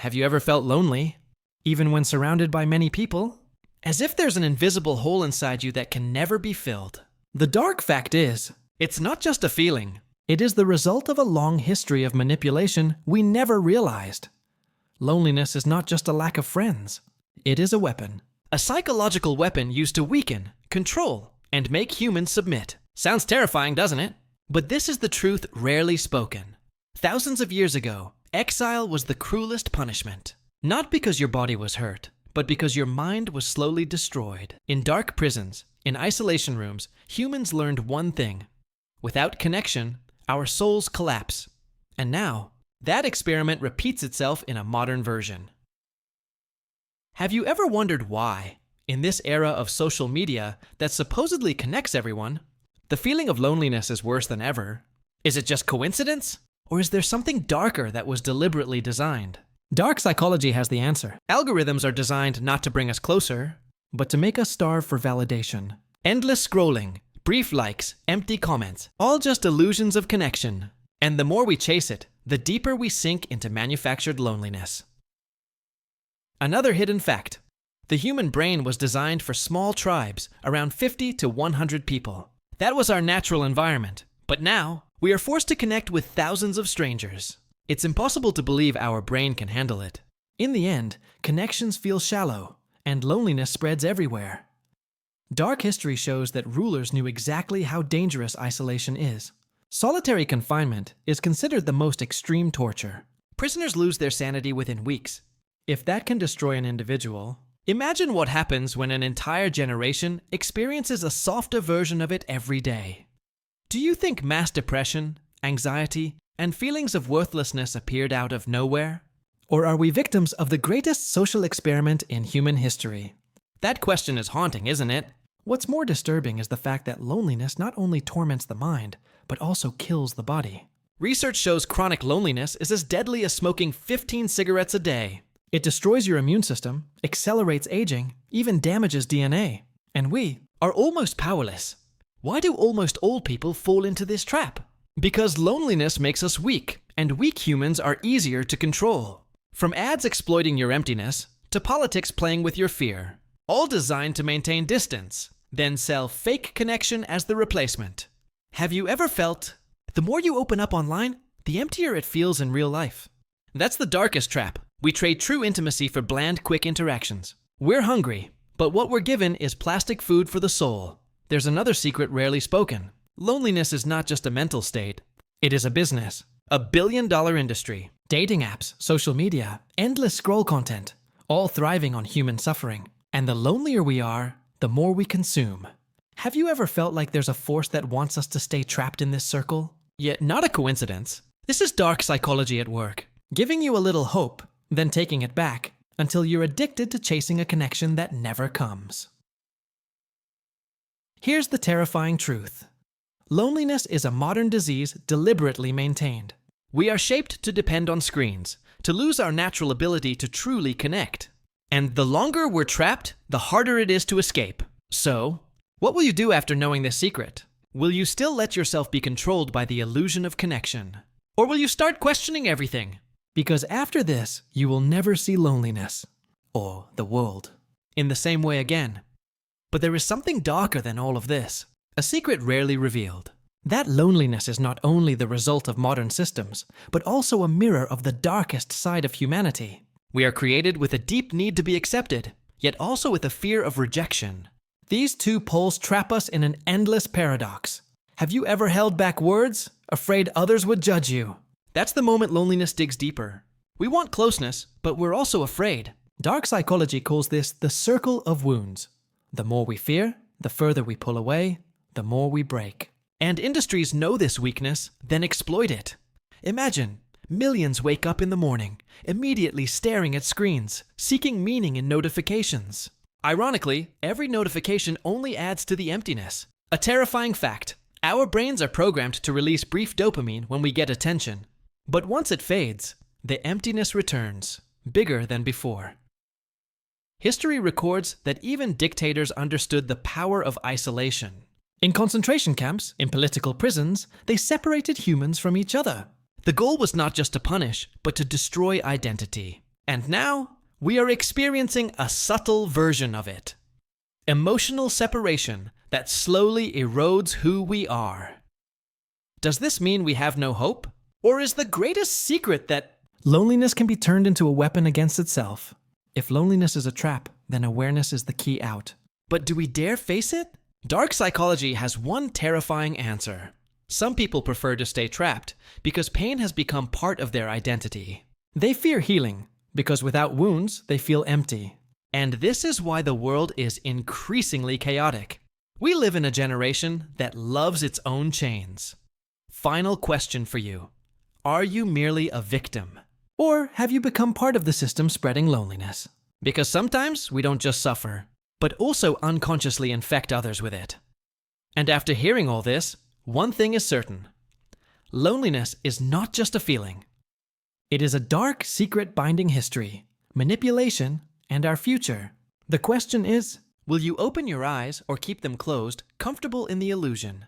Have you ever felt lonely, even when surrounded by many people? As if there's an invisible hole inside you that can never be filled. The dark fact is, it's not just a feeling. It is the result of a long history of manipulation we never realized. Loneliness is not just a lack of friends. It is a weapon. A psychological weapon used to weaken, control, and make humans submit. Sounds terrifying, doesn't it? But this is the truth rarely spoken. Thousands of years ago, exile was the cruelest punishment. Not because your body was hurt, but because your mind was slowly destroyed. In dark prisons, in isolation rooms, humans learned one thing. Without connection, our souls collapse. And now, that experiment repeats itself in a modern version. Have you ever wondered why, in this era of social media that supposedly connects everyone, the feeling of loneliness is worse than ever? Is it just coincidence? Or is there something darker that was deliberately designed? Dark psychology has the answer. Algorithms are designed not to bring us closer, but to make us starve for validation. Endless scrolling, brief likes, empty comments, all just illusions of connection. And the more we chase it, the deeper we sink into manufactured loneliness. Another hidden fact. The human brain was designed for small tribes, around 50 to 100 people. That was our natural environment. But now, we are forced to connect with thousands of strangers. It's impossible to believe our brain can handle it. In the end, connections feel shallow, and loneliness spreads everywhere. Dark history shows that rulers knew exactly how dangerous isolation is. Solitary confinement is considered the most extreme torture. Prisoners lose their sanity within weeks. If that can destroy an individual, imagine what happens when an entire generation experiences a softer version of it every day. Do you think mass depression, anxiety, and feelings of worthlessness appeared out of nowhere? Or are we victims of the greatest social experiment in human history? That question is haunting, isn't it? What's more disturbing is the fact that loneliness not only torments the mind, but also kills the body. Research shows chronic loneliness is as deadly as smoking 15 cigarettes a day. It destroys your immune system, accelerates aging, even damages DNA. And we are almost powerless. Why do almost all people fall into this trap? Because loneliness makes us weak, and weak humans are easier to control. From ads exploiting your emptiness, to politics playing with your fear. All designed to maintain distance, then sell fake connection as the replacement. Have you ever felt, the more you open up online, the emptier it feels in real life? That's the darkest trap. We trade true intimacy for bland, quick interactions. We're hungry, but what we're given is plastic food for the soul. There's another secret rarely spoken. Loneliness is not just a mental state. It is a business. A billion-dollar industry. Dating apps, social media, endless scroll content, all thriving on human suffering. And the lonelier we are, the more we consume. Have you ever felt like there's a force that wants us to stay trapped in this circle? Yet not a coincidence. This is dark psychology at work, giving you a little hope, then taking it back, until you're addicted to chasing a connection that never comes. Here's the terrifying truth. Loneliness is a modern disease deliberately maintained. We are shaped to depend on screens, to lose our natural ability to truly connect. And the longer we're trapped, the harder it is to escape. So, what will you do after knowing this secret? Will you still let yourself be controlled by the illusion of connection? Or will you start questioning everything? Because after this, you will never see loneliness, or the world, in the same way again. But there is something darker than all of this, a secret rarely revealed. That loneliness is not only the result of modern systems, but also a mirror of the darkest side of humanity. We are created with a deep need to be accepted, yet also with a fear of rejection. These two poles trap us in an endless paradox. Have you ever held back words, afraid others would judge you? That's the moment loneliness digs deeper. We want closeness, but we're also afraid. Dark psychology calls this the circle of wounds. The more we fear, the further we pull away, the more we break. And industries know this weakness, then exploit it. Imagine, millions wake up in the morning, immediately staring at screens, seeking meaning in notifications. Ironically, every notification only adds to the emptiness. A terrifying fact. Our brains are programmed to release brief dopamine when we get attention. But once it fades, the emptiness returns, bigger than before. History records that even dictators understood the power of isolation. In concentration camps, in political prisons, they separated humans from each other. The goal was not just to punish, but to destroy identity. And now, we are experiencing a subtle version of it. Emotional separation that slowly erodes who we are. Does this mean we have no hope? Or is the greatest secret that loneliness can be turned into a weapon against itself? If loneliness is a trap, then awareness is the key out. But do we dare face it? Dark psychology has one terrifying answer. Some people prefer to stay trapped because pain has become part of their identity. They fear healing because without wounds, they feel empty. And this is why the world is increasingly chaotic. We live in a generation that loves its own chains. Final question for you. Are you merely a victim? Or have you become part of the system spreading loneliness? Because sometimes we don't just suffer, but also unconsciously infect others with it. And after hearing all this, one thing is certain. Loneliness is not just a feeling. It is a dark, secret binding history, manipulation, and our future. The question is, will you open your eyes or keep them closed, comfortable in the illusion?